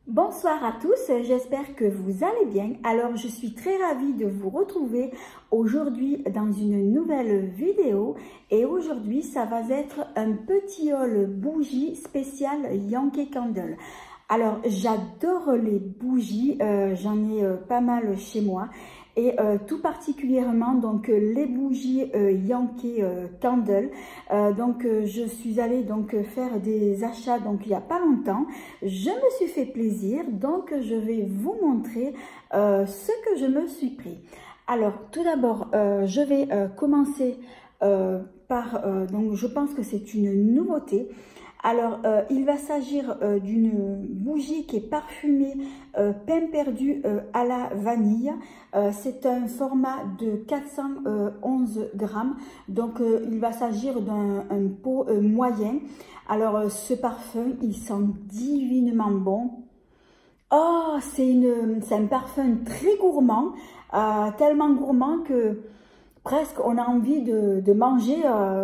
Bonsoir à tous, j'espère que vous allez bien. Alors, je suis très ravie de vous retrouver aujourd'hui dans une nouvelle vidéo. Et aujourd'hui, ça va être un petit haul bougie spécial Yankee Candle. Alors, j'adore les bougies, j'en ai pas mal chez moi. Et tout particulièrement donc les bougies Yankee Candle. Je suis allée donc faire des achats donc il n'y a pas longtemps. Je me suis fait plaisir, donc je vais vous montrer ce que je me suis pris. Alors tout d'abord, je vais commencer par donc je pense que c'est une nouveauté. Alors, il va s'agir d'une bougie qui est parfumée pain perdu à la vanille. C'est un format de 411 grammes. Donc, il va s'agir d'un pot moyen. Alors, ce parfum, il sent divinement bon. Oh, c'est un parfum très gourmand. Tellement gourmand que presque on a envie de manger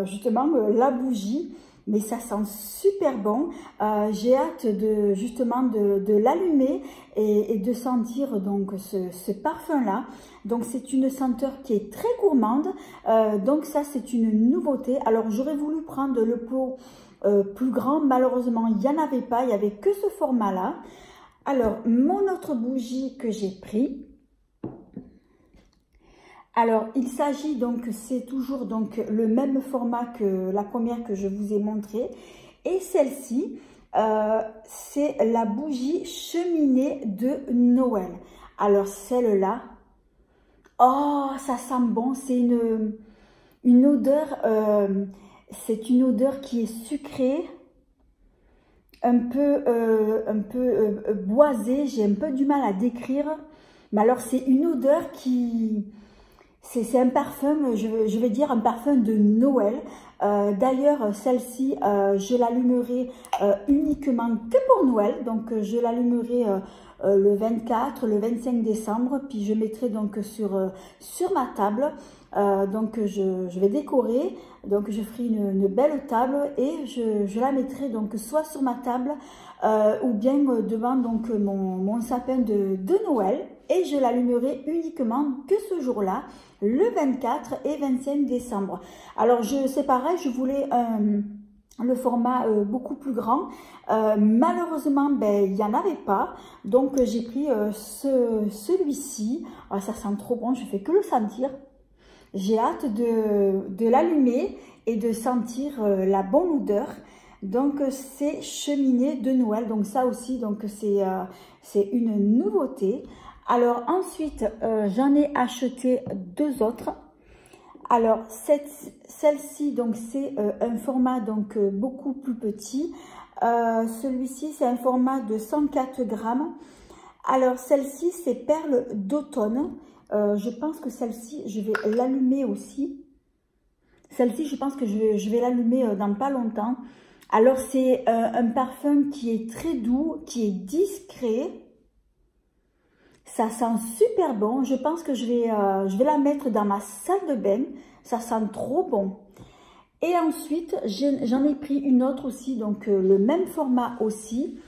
justement la bougie. Mais ça sent super bon. J'ai hâte justement de l'allumer et de sentir donc ce parfum-là. Donc c'est une senteur qui est très gourmande. Donc ça c'est une nouveauté. Alors j'aurais voulu prendre le pot plus grand. Malheureusement il n'y en avait pas. Il n'y avait que ce format-là. Alors mon autre bougie que j'ai pris. Alors, il s'agit donc, c'est toujours donc le même format que la première que je vous ai montrée. Et celle-ci, c'est la bougie cheminée de Noël. Alors, celle-là, oh, ça sent bon. C'est une odeur, c'est une odeur qui est sucrée, un peu boisée. J'ai un peu du mal à décrire. Mais alors, c'est une odeur qui... C'est un parfum, je vais dire un parfum de Noël. D'ailleurs, celle-ci, je l'allumerai uniquement que pour Noël. Donc, je l'allumerai le 24, le 25 décembre. Puis, je mettrai donc sur ma table. Je vais décorer. Donc, je ferai une belle table et je la mettrai donc soit sur ma table ou bien devant donc mon sapin de Noël. Et je l'allumerai uniquement que ce jour-là, le 24 et 25 décembre. Alors, c'est pareil, je voulais le format beaucoup plus grand. Malheureusement, il n'y en avait pas. Donc, j'ai pris celui-ci. Ah, ça sent trop bon, je fais que le sentir. J'ai hâte de l'allumer et de sentir la bonne odeur. Donc, c'est cheminée de Noël. Donc, ça aussi, donc c'est une nouveauté. Alors ensuite, j'en ai acheté deux autres. Alors celle-ci, donc c'est un format donc beaucoup plus petit. Celui-ci, c'est un format de 104 grammes. Alors celle-ci, c'est perle d'automne. Je pense que celle-ci, je vais l'allumer aussi. Celle-ci, je pense que je vais l'allumer dans pas longtemps. Alors c'est un parfum qui est très doux, qui est discret. Ça sent super bon. Je pense que je vais la mettre dans ma salle de bain. Ça sent trop bon. Et ensuite, j'en ai pris une autre aussi, donc le même format aussi.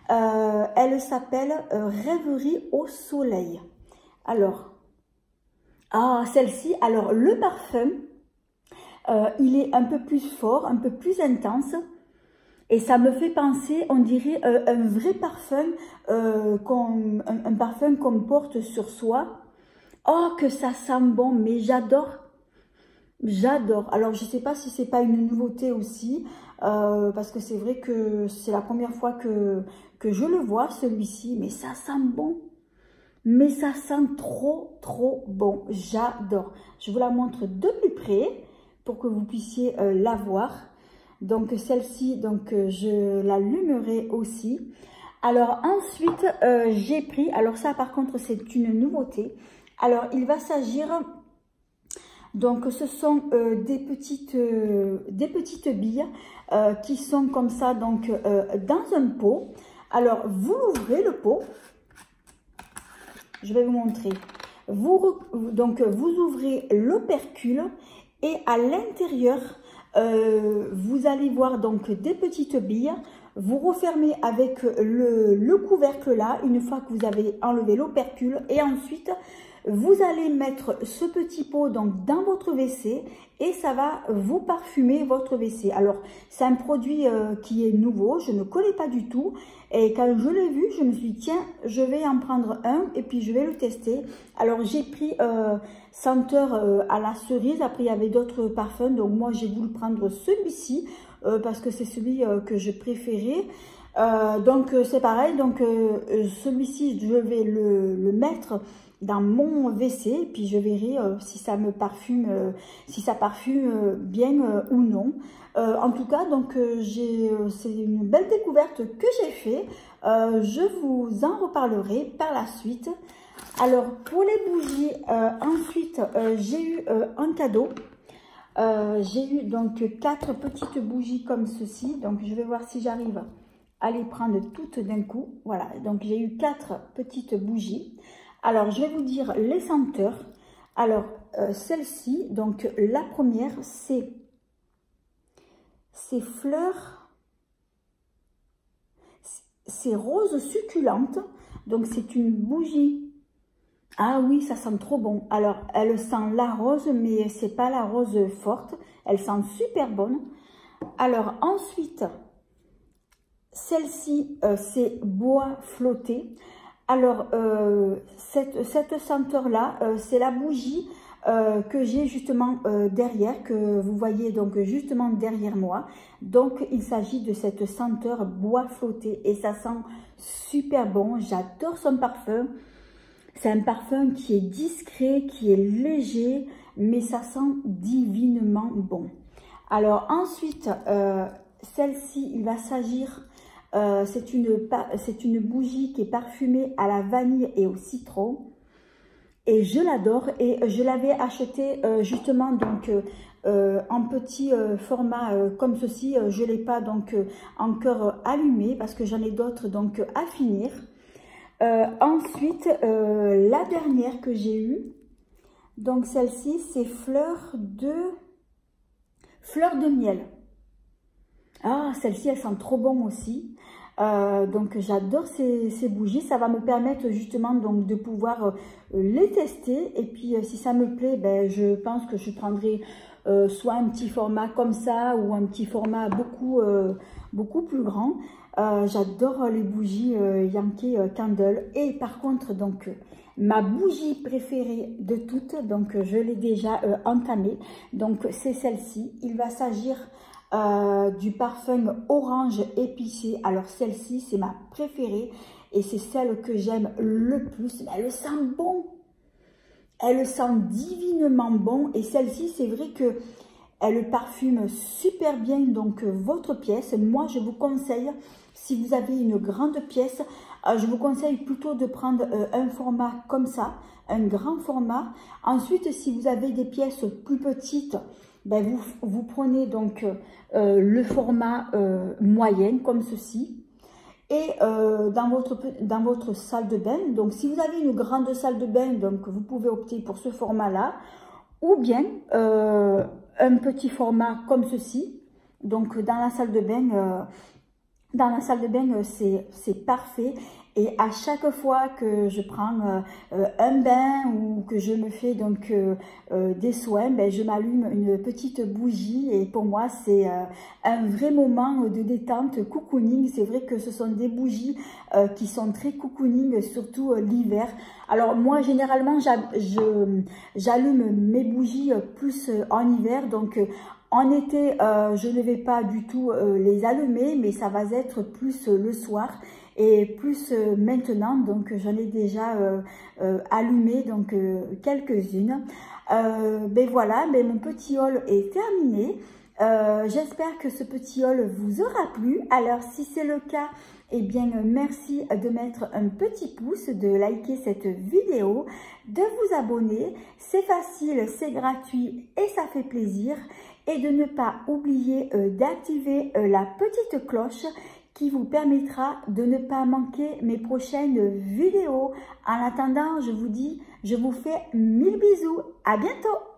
Elle s'appelle Rêverie au soleil. Alors, celle-ci, alors le parfum, il est un peu plus fort, un peu plus intense. Et ça me fait penser, on dirait, un vrai parfum, un parfum qu'on porte sur soi. Oh, que ça sent bon, mais j'adore. J'adore. Alors, je ne sais pas si c'est pas une nouveauté aussi, parce que c'est vrai que c'est la première fois que je le vois, celui-ci. Mais ça sent bon. Mais ça sent trop, trop bon. J'adore. Je vous la montre de plus près pour que vous puissiez la voir. Donc celle-ci, donc je l'allumerai aussi. Alors ensuite, j'ai pris, alors ça par contre c'est une nouveauté. Alors il va s'agir, donc ce sont des petites billes qui sont comme ça donc dans un pot. Alors vous ouvrez le pot, je vais vous montrer. Donc vous ouvrez l'opercule et à l'intérieur, vous allez voir donc des petites billes. vous refermez avec le couvercle là, une fois que vous avez enlevé l'opercule. Et ensuite, vous allez mettre ce petit pot donc dans votre WC et ça va vous parfumer votre WC. Alors, c'est un produit qui est nouveau, je ne connais pas du tout. Et quand je l'ai vu, je me suis dit, tiens, je vais en prendre un et puis je vais le tester. Alors, j'ai pris senteur à la cerise. Après, il y avait d'autres parfums. Donc, moi, j'ai voulu prendre celui-ci parce que c'est celui que je préférais. Donc, c'est pareil. Donc, celui-ci, je vais le mettre dans mon WC, puis je verrai si ça me parfume, si ça parfume bien ou non. En tout cas, donc c'est une belle découverte que j'ai fait. Je vous en reparlerai par la suite. Alors pour les bougies, ensuite j'ai eu un cadeau. J'ai eu donc 4 petites bougies comme ceci. Donc je vais voir si j'arrive à les prendre toutes d'un coup. Voilà, donc j'ai eu 4 petites bougies. Alors, je vais vous dire les senteurs. Alors, celle-ci, donc la première, c'est fleurs, c'est rose succulente. Donc, c'est une bougie. Ah oui, ça sent trop bon. Alors, elle sent la rose, mais c'est pas la rose forte. Elle sent super bonne. Alors, ensuite, celle-ci, c'est bois flotté. Alors, cette senteur-là, c'est la bougie que j'ai justement derrière, que vous voyez donc justement derrière moi. Donc, il s'agit de cette senteur bois flotté et ça sent super bon. J'adore son parfum. C'est un parfum qui est discret, qui est léger, mais ça sent divinement bon. Alors, ensuite, celle-ci, il va s'agir... c'est une bougie qui est parfumée à la vanille et au citron et je l'adore et je l'avais achetée justement donc en petit format comme ceci. Je l'ai pas donc encore allumé parce que j'en ai d'autres donc à finir. Ensuite la dernière que j'ai eue, donc celle-ci, c'est fleur de miel. Ah, celle-ci, elle sent trop bon aussi. Donc, j'adore ces bougies. Ça va me permettre justement donc de pouvoir les tester. Et puis, si ça me plaît, ben, je pense que je prendrai soit un petit format comme ça ou un petit format beaucoup plus grand. J'adore les bougies Yankee Candle. Et par contre, donc, ma bougie préférée de toutes, donc je l'ai déjà entamée. Donc, c'est celle-ci. Il va s'agir... du parfum orange épicé. Alors celle-ci, c'est ma préférée et c'est celle que j'aime le plus. Elle sent bon, elle sent divinement bon. Et celle-ci, c'est vrai que elle parfume super bien donc votre pièce. Moi, je vous conseille, si vous avez une grande pièce, je vous conseille plutôt de prendre un format comme ça, un grand format. Ensuite, si vous avez des pièces plus petites, ben vous prenez donc le format moyen comme ceci. Et dans votre salle de bain, donc si vous avez une grande salle de bain, donc vous pouvez opter pour ce format-là. Ou bien un petit format comme ceci. Donc dans la salle de bain, c'est parfait. Et à chaque fois que je prends un bain ou que je me fais donc des soins, ben, je m'allume une petite bougie et pour moi c'est un vrai moment de détente, cocooning. C'est vrai que ce sont des bougies qui sont très cocooning, surtout l'hiver. Alors moi généralement j'allume mes bougies plus en hiver, donc en été je ne vais pas du tout les allumer, mais ça va être plus le soir. Et plus maintenant, donc j'en ai déjà allumé donc quelques-unes. Ben voilà, ben mon petit haul est terminé. J'espère que ce petit haul vous aura plu. Alors si c'est le cas, eh bien merci de mettre un petit pouce, de liker cette vidéo, de vous abonner. C'est facile, c'est gratuit et ça fait plaisir. Et de ne pas oublier d'activer la petite cloche qui vous permettra de ne pas manquer mes prochaines vidéos. En attendant, je vous dis, je vous fais 1000 bisous. À bientôt!